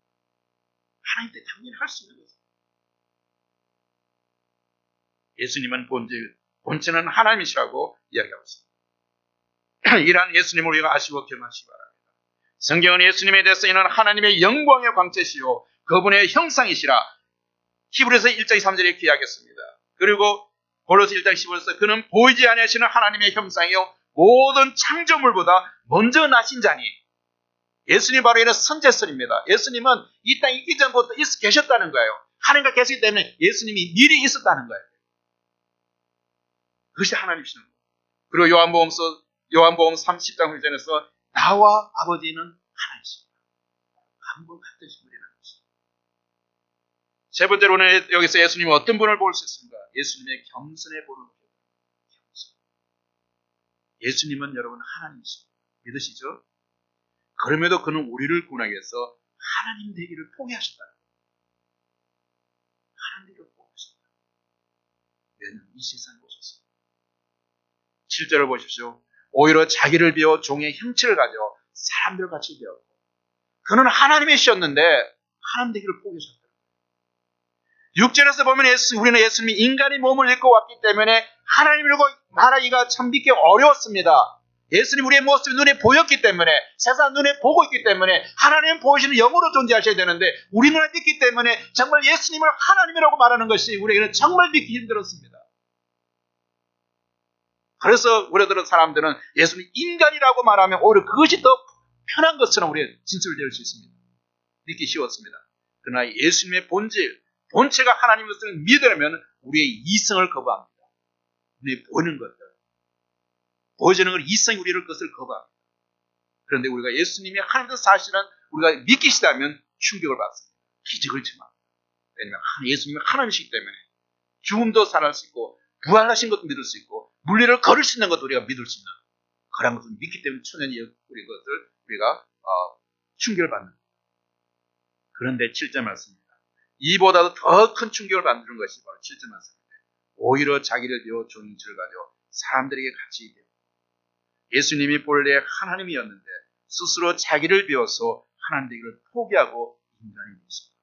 하나님 때 당연히 할 수 있는 것입니다. 예수님은 본체는 하나님이시라고 이야기하고 있습니다. 이러한 예수님을 우리가 아시고 경험하시기 바랍니다. 성경은 예수님에 대해서 이는 하나님의 영광의 광채시요 그분의 형상이시라 히브리서 1장 3절에 이렇게 이야기했습니다. 그리고 골로새 1장 15절에서 그는 보이지 아니하시는 하나님의 형상이요 모든 창조물보다 먼저 나신 자니 예수님 바로 이는 선제설입니다. 예수님은 이 땅 있기 전부터 계셨다는 거예요. 하나님과 계시기 때문에 예수님이 미리 있었다는 거예요. 그것이 하나님이시는 거예요. 그리고 요한복음 30장 후전에서 나와 아버지는 하나이십니다. 한분 같으신 분이라는 것입니다. 세 번째로 오늘 여기서 예수님이 어떤 분을 볼 수 있습니까? 예수님의 겸손의 본을 보십니다. 겸손. 예수님은 여러분 하나님이십니다. 믿으시죠? 그럼에도 그는 우리를 구원하기 위해서 하나님 되기를 포기하셨다. 하나님 되기를 포기하셨다. 왜냐하면 이 세상에 오셨습니다. 7절을 보십시오. 오히려 자기를 비워 종의 형체를 가져 사람들 같이 되었고 그는 하나님이셨는데 하나님 되기를 포기하셨다. 6절에서 보면 우리는 예수님이 인간의 몸을 입고 왔기 때문에 하나님이라고 말하기가 참 믿기 어려웠습니다. 예수님 우리의 모습이 눈에 보였기 때문에 세상 눈에 보고 있기 때문에 하나님 보이시는 영으로 존재하셔야 되는데 우리 눈에 띄기 때문에 정말 예수님을 하나님이라고 말하는 것이 우리에게는 정말 믿기 힘들었습니다. 그래서 우리들은 사람들은 예수님 인간이라고 말하면 오히려 그것이 더 편한 것처럼 우리가 진술될 수 있습니다. 믿기 쉬웠습니다. 그러나 예수님의 본체가 하나님의 것을 믿으려면 우리의 이성을 거부합니다. 눈에 보이는 것들, 보여지는 것 이성이 우리를 것을 거부합니다. 그런데 우리가 예수님이 하나님의 사실은 우리가 믿기 시작하면 충격을 받습니다. 기적을 청합니다. 왜냐하면 예수님이 하나님이시기 때문에 죽음도 살아날 수 있고 부활하신 것도 믿을 수 있고 물리를 걸을 수 있는 것도 우리가 믿을 수 있는 그런 것을 믿기 때문에 천연히 우리 것을 우리가 충격을 받는 거예요. 그런데 7절 말씀입니다. 이보다도 더 큰 충격을 받는 것이 바로 7절 말씀입니다. 오히려 자기를 비워 종인치를 가져 사람들에게 같이 되고 예수님이 본래 하나님이었는데 스스로 자기를 비워서 하나님 되기를 포기하고 인간이 되었습니다.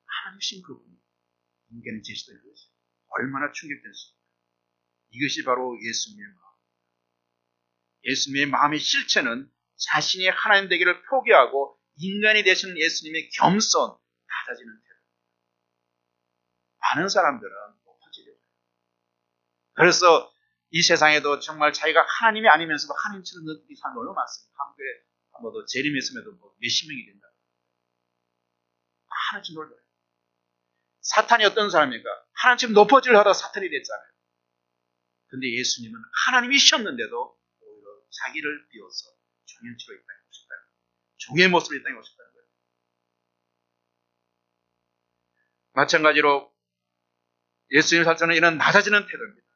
하나님이신 그분이 인간이 제시된 것이 얼마나 충격됐습니까? 이것이 바로 예수님의 마음. 예수님의 마음의 실체는 자신이 하나님 되기를 포기하고 인간이 되시는 예수님의 겸손, 낮아지는 태도. 많은 사람들은 높아지려고 해요. 그래서 이 세상에도 정말 자기가 하나님이 아니면서도 하나님처럼 느끼는 사람이 얼마나 많습니다. 한국에 한번도 재림했음에도 몇십 명이 된다. 하나님처럼 놀라요. 사탄이 어떤 사람입니까? 하나님처럼 높아지려 하다 사탄이 됐잖아요. 근데 예수님은 하나님이셨는데도 오히려 자기를 비워서 종연치로 이 땅에 오셨다는 거예요. 종의 모습으로 이 땅에 오셨다는 거예요. 마찬가지로 예수님 살자는 이런 낮아지는 태도입니다.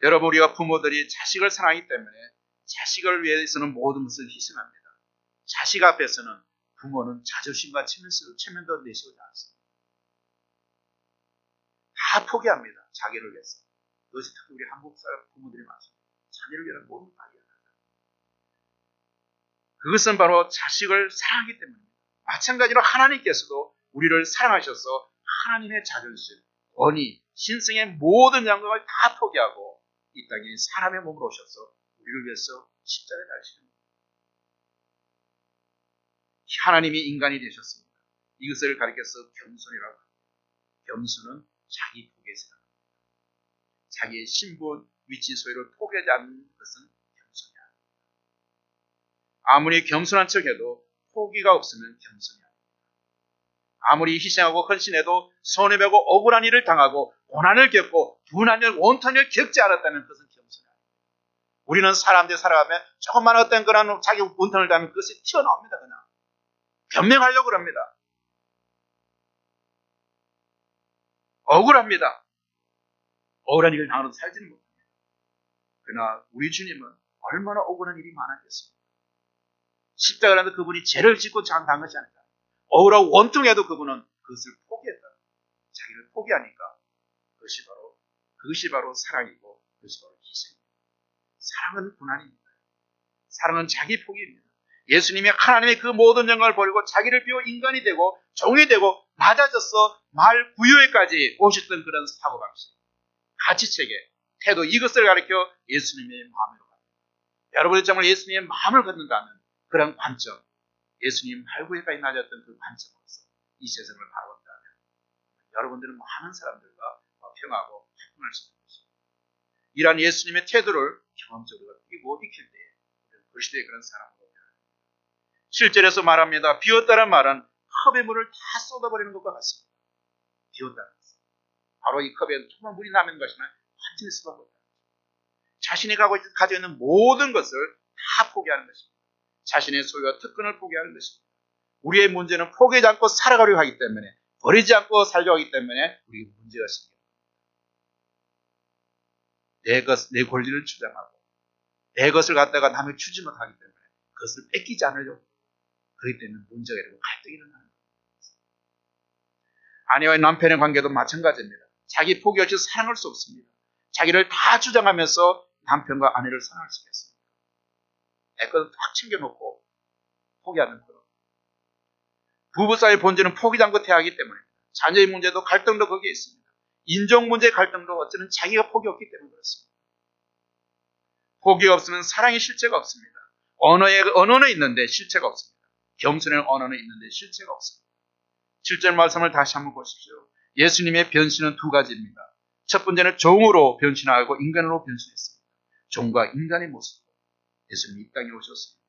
여러분, 우리가 부모들이 자식을 사랑하기 때문에 자식을 위해서는 모든 것을 희생합니다. 자식 앞에서는 부모는 자존심과 체면도 내세우지 않습니다. 다 포기합니다. 자기를 위해서. 그것이 특히 우리 한국 사람 부모들이 많습니다. 자녀를 위한 모든 걸 포기합니다. 그것은 바로 자식을 사랑하기 때문입니다. 마찬가지로 하나님께서도 우리를 사랑하셔서 하나님의 자존심, 권위, 신성의 모든 영광을 다 포기하고 이 땅에 사람의 몸으로 오셔서 우리를 위해서 십자가에 달리시는 겁니다. 하나님이 인간이 되셨습니다. 이것을 가리켜서 겸손이라고 합니다. 겸손은 자기 포기의 생각입니다. 자기의 신분, 위치, 소유를 포기하지 않는 것은 겸손이 아닙니다. 아무리 겸손한 척해도 포기가 없으면 겸손이 아닙니다. 아무리 희생하고 헌신해도 손해보고 억울한 일을 당하고 고난을 겪고 분한을 원통을 겪지 않았다면 그것은 겸손이 아닙니다. 우리는 사람 대 살아가면 조금만 어떤 그런 자기 원통을 당하면 그것이 튀어나옵니다. 그냥 변명하려고 그럽니다. 억울합니다. 억울한 일을 당하면서 살지는 못합니다. 그러나 우리 주님은 얼마나 억울한 일이 많았겠습니까? 십자가라는 그분이 죄를 짓고 당한 것이 아니다. 억울하고 원통해도 그분은 그것을 포기했다. 자기를 포기하니까 그것이 바로 사랑이고 그것이 바로 희생입니다. 사랑은 고난입니다. 사랑은 자기 포기입니다. 예수님이 하나님의 그 모든 영광을 버리고 자기를 비워 인간이 되고 종이 되고 낮아져서 말 구유에까지 오셨던 그런 사고방식, 가치체계, 태도, 이것을 가리켜 예수님의 마음으로 갑니다. 여러분이 정말 예수님의 마음을 갖는다면 그런 관점, 예수님 말구에까지 낮았던 그 관점으로서 이 세상을 바라본다면 여러분들은 많은 사람들과 평하고 화평할 수 있는 것입니다. 이러한 예수님의 태도를 경험적으로 못 익힐 때에 그리스도의 그런 사람으로 실제로서 말합니다. 비웠다는 말은 컵에 물을 다 쏟아버리는 것과 같습니다. 비웠다는 것은 바로 이 컵에 조금만 물이 남은 것이면 완전히 쏟아버린다. 자신이 가지고 있는 모든 것을 다 포기하는 것입니다. 자신의 소유와 특권을 포기하는 것입니다. 우리의 문제는 포기하지 않고 살아가려고 하기 때문에, 버리지 않고 살려고 하기 때문에 우리가 문제가 생깁니다. 내 권리를 주장하고 내 것을 갖다가 남에게 주지 못하기 때문에 그것을 뺏기지 않으려고, 그렇기 때문에 문제가 일어나고 갈등이 일어나는 겁니다. 아내와의 남편의 관계도 마찬가지입니다. 자기 포기 없이 사랑할 수 없습니다. 자기를 다 주장하면서 남편과 아내를 사랑할 수 있겠습니다. 내 것을 딱 챙겨놓고 포기하는 것. 부부 사이의 본질은 포기지 않고 대하기 때문에 자녀의 문제도 갈등도 거기에 있습니다. 인종 문제의 갈등도 어쩌면 자기가 포기 없기 때문에 그렇습니다. 포기가 없으면 사랑의 실체가 없습니다. 언어는 있는데 실체가 없습니다. 겸손의 언어는 있는데 실체가 없습니다. 7절 말씀을 다시 한번 보십시오. 예수님의 변신은 두 가지입니다. 첫 번째는 종으로 변신하고 인간으로 변신했습니다. 종과 인간의 모습으로 예수님이 이 땅에 오셨습니다.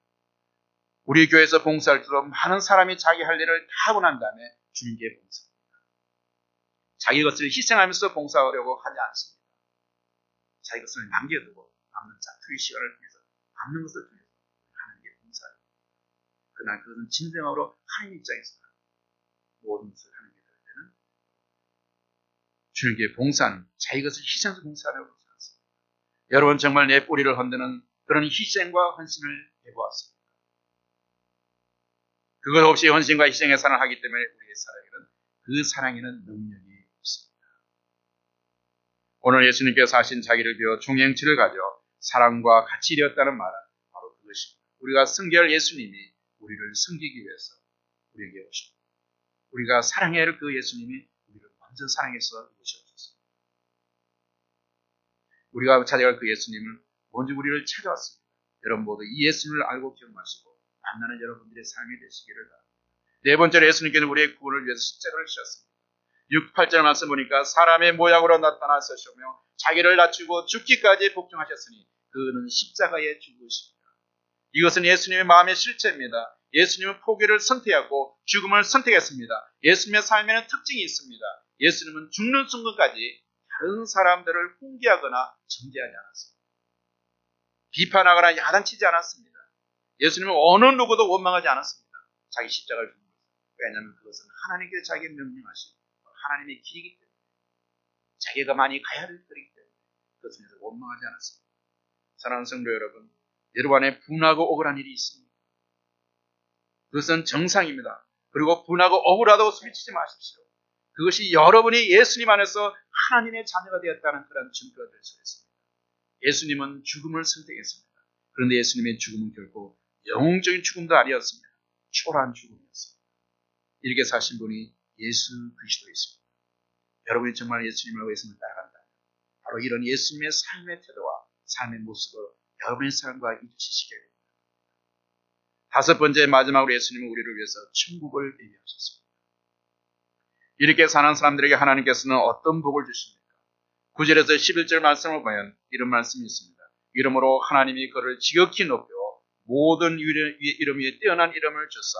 우리 교회에서 봉사할 때도 많은 사람이 자기 할 일을 다 하고 난 다음에 주님께 봉사합니다. 자기 것을 희생하면서 봉사하려고 하지 않습니다. 자기 것을 남겨두고 남는 자투리 시간을 통해서 남는 것을 통해서 하나님께 봉사합니다. 그러나 그것은 진정으로 하나님 입장에서 모든 것을 하는 게 될 때는 주님께 봉사하는, 자기 것을 희생해서 봉사하려고 하지 않습니다. 여러분 정말 내 뿌리를 흔드는 그런 희생과 헌신을 해보았습니다. 그것 없이 헌신과 희생의 사랑을 하기 때문에 우리의 사랑에는, 그 사랑에는 능력이 없습니다. 오늘 예수님께서 하신 자기를 비워 종행치를 가져 사랑과 같이 되었다는 말은 바로 그것입니다. 우리가 승계할 예수님이 우리를 섬기기 위해서 우리에게 오십니다. 우리가 사랑해야 할 그 예수님이 우리를 먼저 사랑해서 오셨습니다. 우리가 찾아갈 그 예수님을 먼저 우리를 찾아왔습니다. 여러분 모두 이 예수님을 알고 기억하시고 만나는 여러분들의 삶이 되시기를 바랍니다. 네 번째로 예수님께는 우리의 구원을 위해서 십자가를 지셨습니다. 6, 8절 말씀 보니까 사람의 모양으로 나타나셨으며 자기를 낮추고 죽기까지 복종하셨으니 그는 십자가에 죽으십니다. 이것은 예수님의 마음의 실체입니다. 예수님은 포기를 선택하고 죽음을 선택했습니다. 예수님의 삶에는 특징이 있습니다. 예수님은 죽는 순간까지 다른 사람들을 훈계하거나 정죄하지 않았습니다. 비판하거나 야단치지 않았습니다. 예수님은 어느 누구도 원망하지 않았습니다. 자기 십자가를 죽는 것은. 왜냐하면 그것은 하나님께서 자기에게 명령하신 하나님의 길이기 때문에 자기가 많이 가야 될 길이기 때문에 그것을 원망하지 않았습니다. 사랑하는 성도 여러분, 여러분 안에 분하고 억울한 일이 있습니다. 그것은 정상입니다. 그리고 분하고 억울하다고 소리치지 마십시오. 그것이 여러분이 예수님 안에서 하나님의 자녀가 되었다는 그런 증거가 될 수 있습니다. 예수님은 죽음을 선택했습니다. 그런데 예수님의 죽음은 결코 영웅적인 죽음도 아니었습니다. 초라한 죽음이었습니다. 이렇게 사신 분이 예수 그리스도였습니다. 여러분이 정말 예수님을 예수님을 따라간다. 바로 이런 예수님의 삶의 태도와 삶의 모습을 여러분의 삶과 일치시켜야 됩니다. 다섯 번째 마지막으로 예수님은 우리를 위해서 천국을 예비하셨습니다. 이렇게 사는 사람들에게 하나님께서는 어떤 복을 주십니까? 9절에서 11절 말씀을 보면 이런 말씀이 있습니다. 이름으로 하나님이 그를 지극히 높여 모든 이름 위에 뛰어난 이름을 주사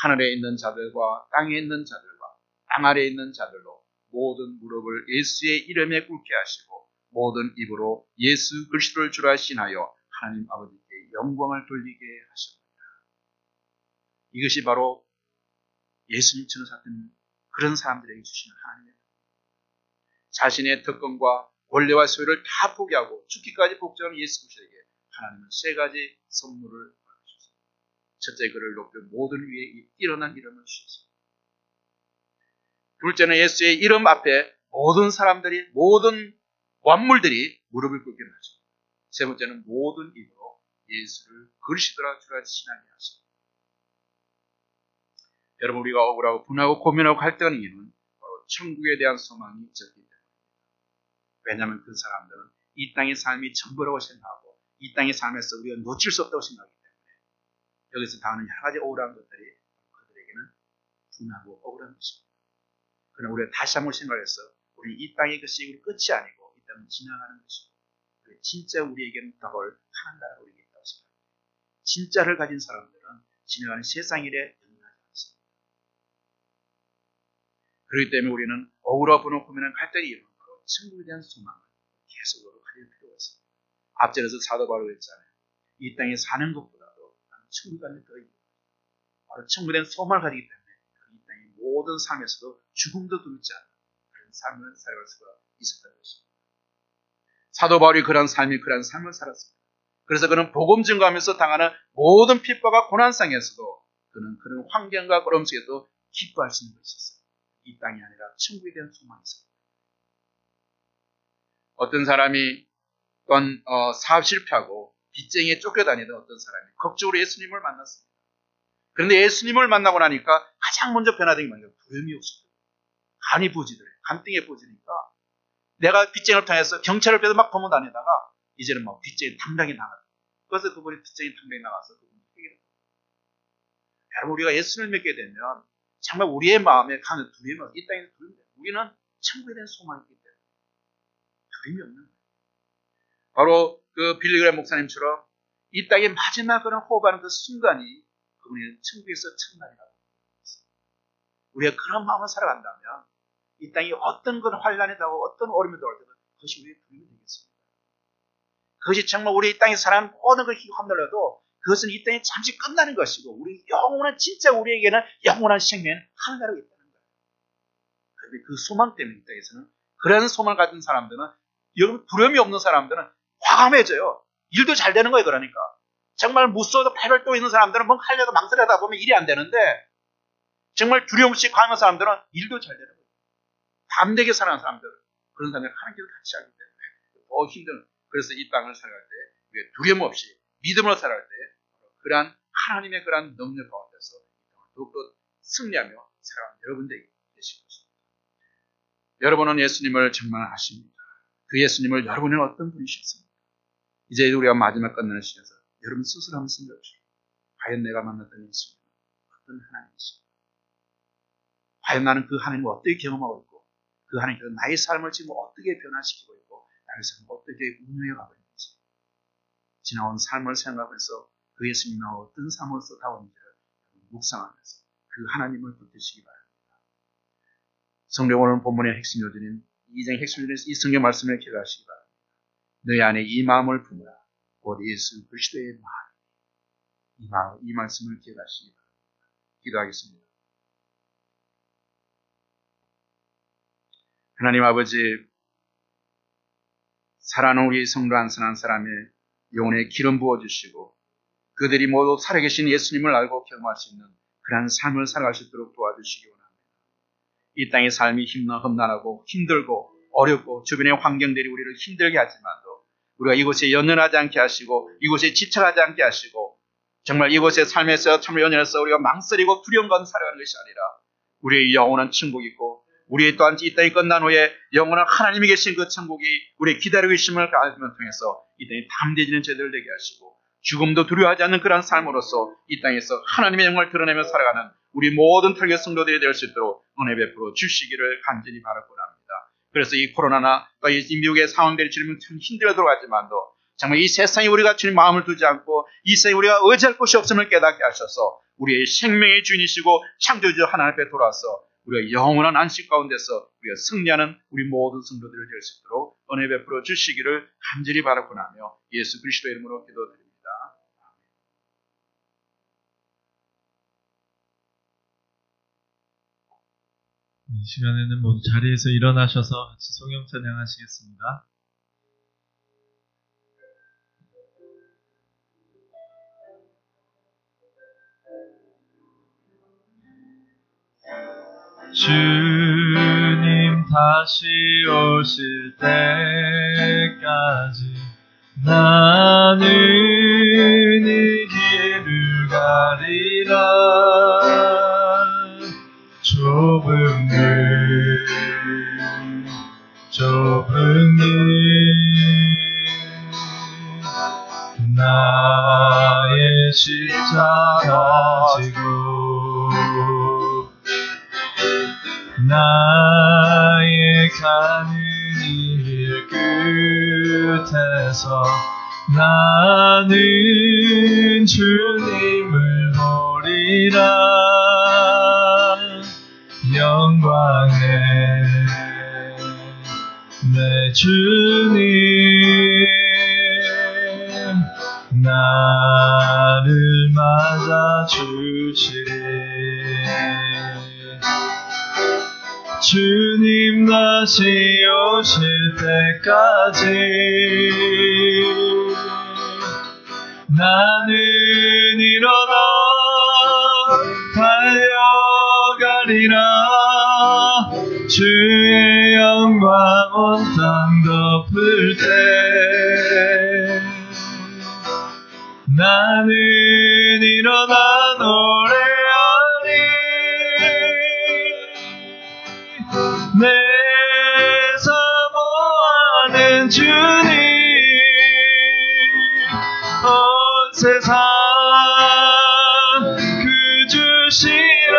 하늘에 있는 자들과 땅에 있는 자들과 땅 아래에 있는 자들로 모든 무릎을 예수의 이름에 꿇게 하시고 모든 입으로 예수 그리스도를 주라 신하여 하나님 아버지께 영광을 돌리게 하십니다. 이것이 바로 예수님처럼 살던 그런 사람들에게 주시는 하나님의 자신의 특권과 권리와 소유를 다 포기하고 죽기까지 복종하는 예수 그리스도에게 하나님은 세 가지 선물을 주셨습니다. 첫째, 그를 높여 모든 위에 일어난 이름을 주셨습니다. 둘째는 예수의 이름 앞에 모든 사람들이, 모든 완물들이 무릎을 꿇게 하십니다. 세 번째는 모든 입으로 예수를 그리스도라 주라 신하게 하십니다. 여러분, 우리가 억울하고 분하고 고민하고 갈등하는 이유는 바로 천국에 대한 소망이 적기 때문입니다. 왜냐하면 그 사람들은 이 땅의 삶이 전부라고 생각하고 이 땅의 삶에서 우리가 놓칠 수 없다고 생각하기 때문에 여기서 당하는 여러 가지 억울한 것들이 그들에게는 분하고 억울한 것입니다. 그러나 우리가 다시 한번 생각해서 우리 이 땅의 것이 우리 끝이 아니고 이 땅은 지나가는 것이고 진짜 우리에게는 더 하는 나라가 우리에게 있다고 생각합니다. 진짜를 가진 사람들은 지나가는 세상 일에 연연하지 않습니다. 그렇기 때문에 우리는 억울하고 분하고 고민하는 갈등이 이루는 바로 천국에 대한 소망을 계속으로 가질 필요가 있습니다. 앞전에서 사도 바울이 했잖아요. 이 땅에 사는 것보다도 천국 가는 데 더 있다. 바로 천국에 대한 소망을 가지기 때문에 이 땅의 모든 삶에서도 죽음도 두렵지 않은 그런 삶을 살아갈 수가 있었다는 것입니다. 사도 바울이 그런 삶을 살았습니다. 그래서 그는 복음 증거하면서 당하는 모든 핍박과 고난상에서도 그는 그런 환경과 어려움 속에도 기뻐할 수 있는 것이 있었어요. 이 땅이 아니라 천국에 대한 소망이 있습니다. 어떤 사람이 또한 사업 실패하고 빚쟁이에 쫓겨다니던 어떤 사람이 극적으로 예수님을 만났습니다. 그런데 예수님을 만나고 나니까 가장 먼저 변화된 게 뭐냐면 두려움이 없었어요. 간이 부어지더래. 간등에 부어지니까 내가 빚쟁이를 통해서 경찰을 앞에서 막 도망 다니다가 이제는 막 빚쟁이 탕당이 나가요. 그래서 그분이 빚쟁이 탕당이 나가서 그분이 해결해요. 여러분, 우리가 예수님을 믿게 되면 정말 우리의 마음에 가는 두려움은 이 땅에서 두려움이 돼요. 우리는 천국에 대한 소망이 있기 때문에 두려움이 없는 거예요. 바로 그 빌리그램 목사님처럼 이 땅의 마지막 그런 호흡하는 그 순간이 그분이 천국에서 첫날이라고 했어요. 우리가 그런 마음을 살아간다면 이 땅이 어떤 건 환란이 나고 어떤 어려움이 나올 때도 그것이 우리의 두려움이 되겠습니다. 그것이 정말 우리 이 땅에서 살아가는 모든 걸 휘황들어도 그것은 이 땅에 잠시 끝나는 것이고 우리 영원한 진짜 우리에게는 영원한 생명은 하늘나라가 있다는 거예요. 그런데 그 소망 때문에 이 땅에서는 그런 소망을 가진 사람들은 여러분 두려움이 없는 사람들은 과감해져요. 일도 잘 되는 거예요. 그러니까 정말 무서워도 팔을 떠 있는 사람들은 뭔가 하려고 망설여다 보면 일이 안 되는데 정말 두려움 없이 과감한 사람들은 일도 잘 되는 거예요. 담대하게 살아가는 사람들 그런 사람들은 하나님께서 같이 하기 때문에 더 힘든 그래서 이 땅을 살아갈 때 우리가 두려움 없이 믿음으로 살아갈 때 그러한 하나님의 그러한 능력 가운데서 더욱더 승리하며 살아가는 여러분들이 되실 것입니다. 여러분은 예수님을 정말 아십니다. 그 예수님을 여러분은 어떤 분이셨습니까? 이제 우리가 마지막 끝나는 시간에서 여러분 스스로 한번 생각해 보십시오. 과연 내가 만났던 예수님은 어떤 하나님이십니까? 과연 나는 그 하나님을 어떻게 경험하고 있고 그 하나님께서 나의 삶을 지금 어떻게 변화시키고 있고 나의 삶을 어떻게 운영해 가고 있는지 지나온 삶을 생각하면서 그 예수님이 나와 어떤 삶으로서 다운지를 묵상하면서 그 하나님을 붙드시기 바랍니다. 성경 오늘 본문의 핵심 요지는 이 장의 핵심 요지는 이 성경 말씀을 기억하시기 바랍니다. 너희 안에 이 마음을 품으라. 곧 예수 그리스도의 마음. 이 말씀을 기억하시기 바랍니다. 기도하겠습니다. 하나님 아버지, 살아는 우리 성도 한 사람 한 사람의 영혼에 기름 부어주시고 그들이 모두 살아계신 예수님을 알고 경험할 수 있는 그러한 삶을 살아갈 수 있도록 도와주시기 원합니다. 이 땅의 삶이 험난하고 힘들고 어렵고 주변의 환경들이 우리를 힘들게 하지만도 우리가 이곳에 연연하지 않게 하시고 이곳에 집착하지 않게 하시고 정말 이곳의 삶에서 참 연연해서 우리가 망설이고 두려운 건 살아가는 것이 아니라 우리의 영원한 천국이 있고 우리의 또한 이 땅이 끝난 후에 영원한 하나님이 계신 그 천국이 우리의 기다리고 있음을 알면 통해서 이 땅에 담대해지는 제대로 되게 하시고 죽음도 두려워하지 않는 그러한 삶으로서 이 땅에서 하나님의 영광을 드러내며 살아가는 우리 모든 탈교 성도들이 될 수 있도록 은혜 베풀어 주시기를 간절히 바라고 합니다. 그래서 이 코로나나 또 이 미국의 상황들이 지금 참 힘들어 들어가지만도 정말 이 세상에 우리가 주님 마음을 두지 않고 이 세상에 우리가 의지할 곳이 없음을 깨닫게 하셔서 우리의 생명의 주인이시고 창조주 하나님 앞에 돌아서 우리가 영원한 안식 가운데서 우리가 승리하는 우리 모든 성도들을 될 수 있도록 은혜 베풀어 주시기를 간절히 바라고 하며 예수 그리스도의 이름으로 기도드립니다. 이 시간에는 모두 자리에서 일어나셔서 같이 성령 찬양하시겠습니다. 주님 다시 오실 때까지 나는 이 길을 가리라. 좁은 길 나의 십자가 지고 나의 가는 길 끝에서 나는 주님을 보리라. 영광의 내 주님 나를 맞아 주시리. 주님 다시 오실 때까지 나는 일어나 달려가리라. 주의 영광 온 땅 덮을 때 나는 일어나 노래하리. 내 사모하는 주님 온 세상 그 주시라.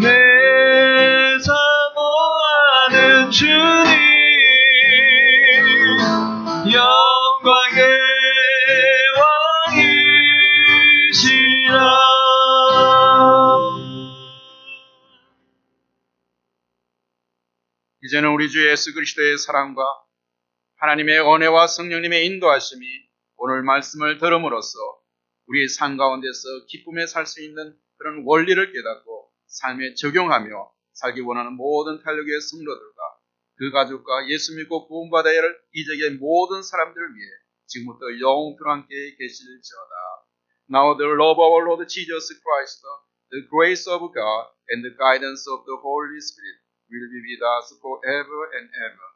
내 사모하는 주님 영광의 왕이시라. 이제는 우리 주 예수 그리스도의 사랑과 하나님의 은혜와 성령님의 인도하심이 오늘 말씀을 들음으로써 우리의 삶 가운데서 기쁨에 살 수 있는 그런 원리를 깨닫고 삶에 적용하며 살기 원하는 모든 탄력의 성도들과 그 가족과 예수 믿고 구원받아야 할 이적의 모든 사람들을 위해 지금부터 영원토록 함께 계실지어다. Now the love of our Lord Jesus Christ, the grace of God, and the guidance of the Holy Spirit will be with us forever and ever.